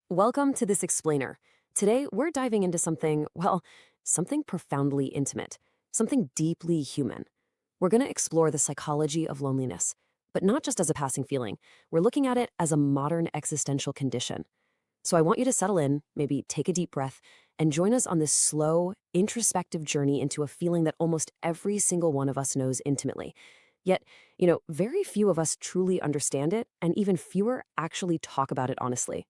Welcome to this explainer. Today, we're diving into something, well, something profoundly intimate, something deeply human. We're going to explore the psychology of loneliness, but not just as a passing feeling. We're looking at it as a modern existential condition. So I want you to settle in, maybe take a deep breath, and join us on this slow, introspective journey into a feeling that almost every single one of us knows intimately. Yet, very few of us truly understand it, and even fewer actually talk about it honestly.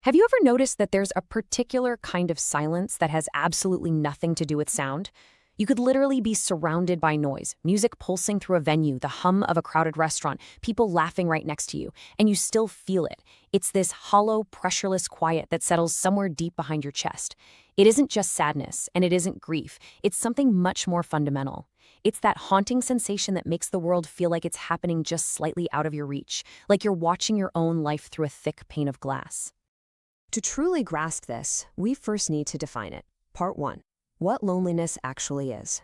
Have you ever noticed that there's a particular kind of silence that has absolutely nothing to do with sound? You could literally be surrounded by noise, music pulsing through a venue, the hum of a crowded restaurant, people laughing right next to you, and you still feel it. It's this hollow, pressureless quiet that settles somewhere deep behind your chest. It isn't just sadness, and it isn't grief. It's something much more fundamental. It's that haunting sensation that makes the world feel like it's happening just slightly out of your reach, like you're watching your own life through a thick pane of glass. To truly grasp this, we first need to define it. Part 1. What loneliness actually is.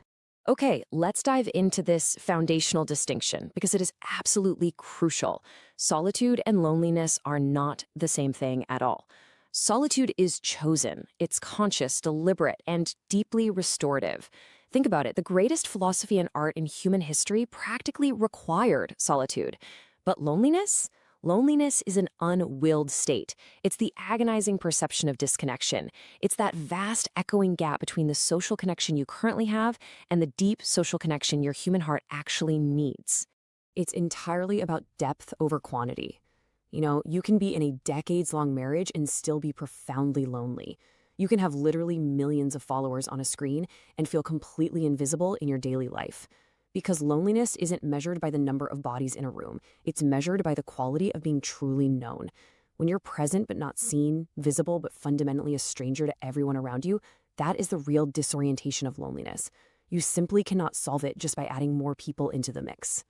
Okay, let's dive into this foundational distinction because it is absolutely crucial. Solitude and loneliness are not the same thing at all. Solitude is chosen, it's conscious, deliberate, and deeply restorative. Think about it, the greatest philosophy and art in human history practically required solitude. But loneliness? Loneliness is an unwilled state. It's the agonizing perception of disconnection. It's that vast echoing gap between the social connection you currently have and the deep social connection your human heart actually needs. It's entirely about depth over quantity. You can be in a decades-long marriage and still be profoundly lonely. You can have literally millions of followers on a screen and feel completely invisible in your daily life. Because loneliness isn't measured by the number of bodies in a room. It's measured by the quality of being truly known. When you're present but not seen, visible but fundamentally a stranger to everyone around you, that is the real disorientation of loneliness. You simply cannot solve it just by adding more people into the mix.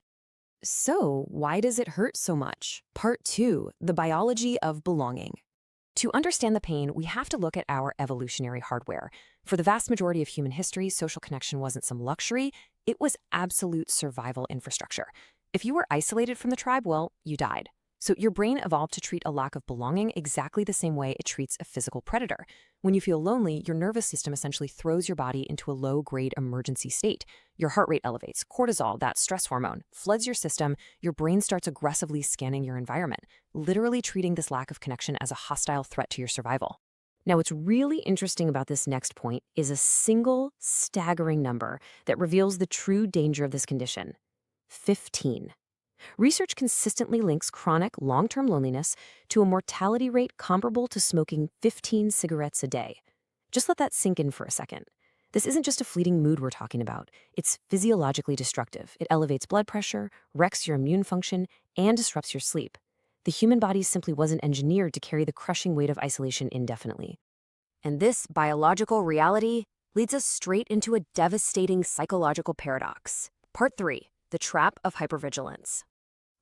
So, why does it hurt so much? Part 2, the biology of belonging. To understand the pain, we have to look at our evolutionary hardware. For the vast majority of human history, social connection wasn't some luxury, it was absolute survival infrastructure. If you were isolated from the tribe, well, you died. So your brain evolved to treat a lack of belonging exactly the same way it treats a physical predator. When you feel lonely, your nervous system essentially throws your body into a low-grade emergency state. Your heart rate elevates, cortisol, that stress hormone, floods your system, your brain starts aggressively scanning your environment, literally treating this lack of connection as a hostile threat to your survival. Now, what's really interesting about this next point is a single, staggering number that reveals the true danger of this condition: 15. Research consistently links chronic, long-term loneliness to a mortality rate comparable to smoking 15 cigarettes a day. Just let that sink in for a second. This isn't just a fleeting mood we're talking about. It's physiologically destructive. It elevates blood pressure, wrecks your immune function, and disrupts your sleep. The human body simply wasn't engineered to carry the crushing weight of isolation indefinitely. And this biological reality leads us straight into a devastating psychological paradox. Part 3, the trap of hypervigilance.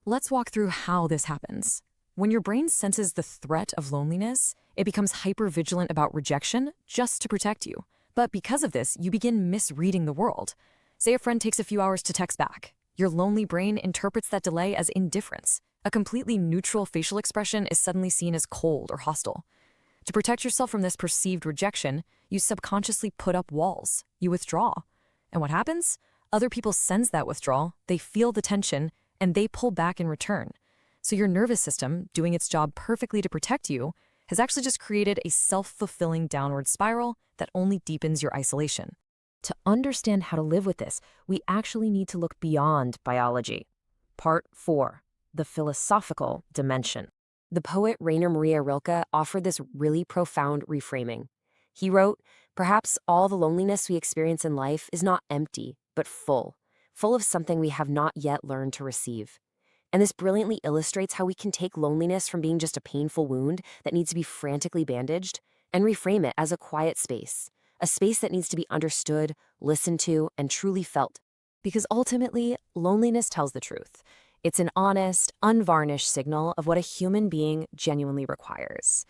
Let's walk through how this happens. When your brain senses the threat of loneliness, it becomes hypervigilant about rejection just to protect you. But because of this, you begin misreading the world. Say a friend takes a few hours to text back. Your lonely brain interprets that delay as indifference. A completely neutral facial expression is suddenly seen as cold or hostile. To protect yourself from this perceived rejection, you subconsciously put up walls. You withdraw. And what happens? Other people sense that withdrawal, they feel the tension, and they pull back in return. So your nervous system, doing its job perfectly to protect you, has actually just created a self-fulfilling downward spiral that only deepens your isolation. To understand how to live with this, we actually need to look beyond biology. Part 4, the philosophical dimension. The poet Rainer Maria Rilke offered this really profound reframing. He wrote, "Perhaps all the loneliness we experience in life is not empty, but full of something we have not yet learned to receive." And this brilliantly illustrates how we can take loneliness from being just a painful wound that needs to be frantically bandaged and reframe it as a quiet space, a space that needs to be understood, listened to, and truly felt. Because ultimately, loneliness tells the truth. It's an honest, unvarnished signal of what a human being genuinely requires.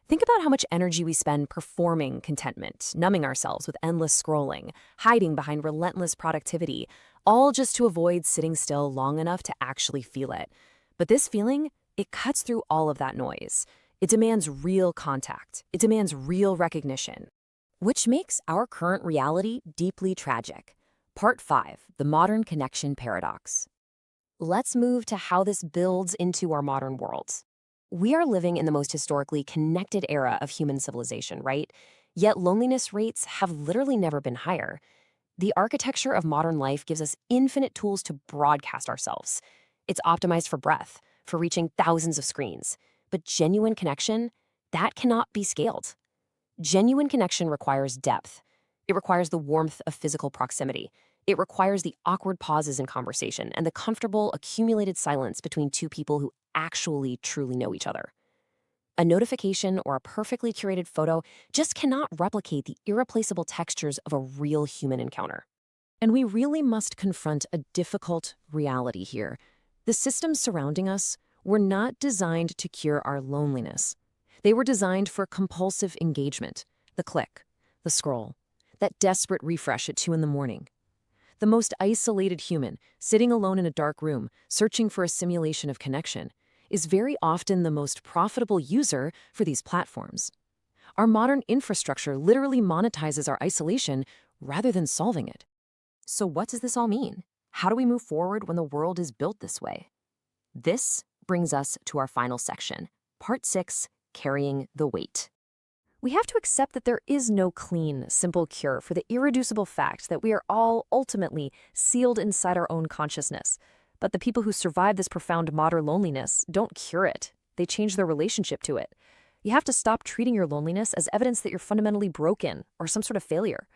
Think about how much energy we spend performing contentment, numbing ourselves with endless scrolling, hiding behind relentless productivity, all just to avoid sitting still long enough to actually feel it. But this feeling, it cuts through all of that noise. It demands real contact. It demands real recognition, which makes our current reality deeply tragic. Part 5, the modern connection paradox. Let's move to how this builds into our modern worlds. We are living in the most historically connected era of human civilization, right? Yet loneliness rates have literally never been higher. The architecture of modern life gives us infinite tools to broadcast ourselves. It's optimized for breadth, for reaching thousands of screens. But genuine connection, that cannot be scaled. Genuine connection requires depth. It requires the warmth of physical proximity. It requires the awkward pauses in conversation and the comfortable, accumulated silence between two people who actually truly know each other. A notification or a perfectly curated photo just cannot replicate the irreplaceable textures of a real human encounter. And we really must confront a difficult reality here. The systems surrounding us were not designed to cure our loneliness. They were designed for compulsive engagement, the click, the scroll, that desperate refresh at 2 in the morning. The most isolated human, sitting alone in a dark room, searching for a simulation of connection, is very often the most profitable user for these platforms. Our modern infrastructure literally monetizes our isolation rather than solving it. So what does this all mean? How do we move forward when the world is built this way? This brings us to our final section, Part 6, Carrying the Weight. We have to accept that there is no clean, simple cure for the irreducible fact that we are all ultimately sealed inside our own consciousness. But the people who survive this profound modern loneliness don't cure it. They change their relationship to it. You have to stop treating your loneliness as evidence that you're fundamentally broken or some sort of failure.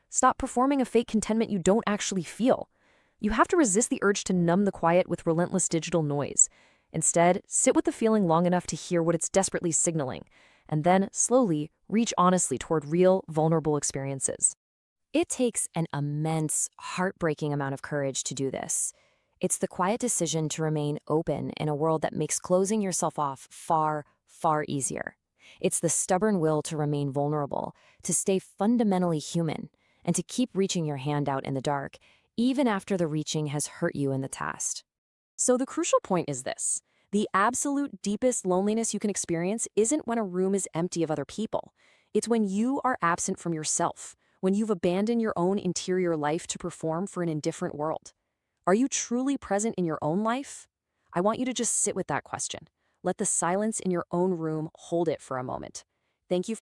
Stop performing a fake contentment you don't actually feel. You have to resist the urge to numb the quiet with relentless digital noise. Instead, sit with the feeling long enough to hear what it's desperately signaling, and then, slowly, reach honestly toward real, vulnerable experiences. It takes an immense, heartbreaking amount of courage to do this. It's the quiet decision to remain open in a world that makes closing yourself off far, far easier. It's the stubborn will to remain vulnerable, to stay fundamentally human, and to keep reaching your hand out in the dark, even after the reaching has hurt you in the past. So the crucial point is this. The absolute deepest loneliness you can experience isn't when a room is empty of other people. It's when you are absent from yourself, when you've abandoned your own interior life to perform for an indifferent world. Are you truly present in your own life? I want you to just sit with that question. Let the silence in your own room hold it for a moment. Thank you